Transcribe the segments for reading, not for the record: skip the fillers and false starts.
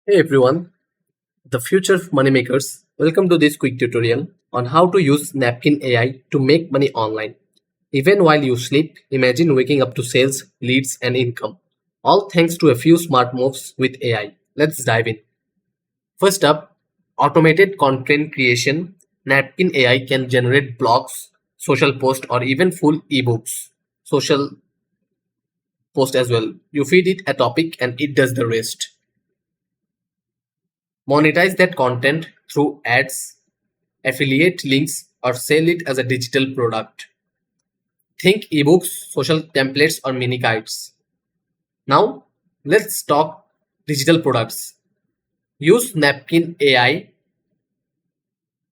Hey everyone, the future of moneymakers. Welcome to this quick tutorial on how to use Napkin AI to make money online. Even while you sleep, imagine waking up to sales, leads, and income. All thanks to a few smart moves with AI. Let's dive in. First up, automated content creation. Napkin AI can generate blogs, social posts, or even full ebooks. Social post as well. You feed it a topic and it does the rest. Monetize that content through ads, affiliate links, or sell it as a digital product. Think ebooks, social templates, or mini guides. Now, let's talk digital products. Use Napkin AI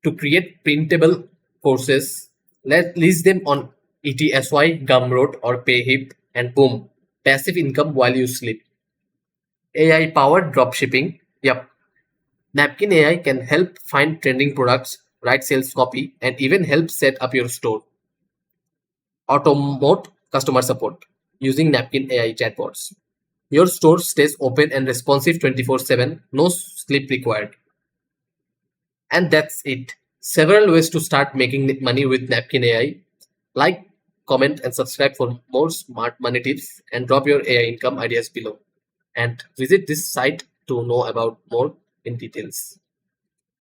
to create printable courses. Let's list them on ETSY, Gumroad, or Payhip, and boom, passive income while you sleep. AI powered dropshipping. Yep, Napkin AI can help find trending products, write sales copy, and even help set up your store. Automate customer support using Napkin AI chatbots. Your store stays open and responsive 24/7, no sleep required. And that's it. Several ways to start making money with Napkin AI. Like, comment, and subscribe for more smart money tips and drop your AI income ideas below. And visit this site to know about more in details.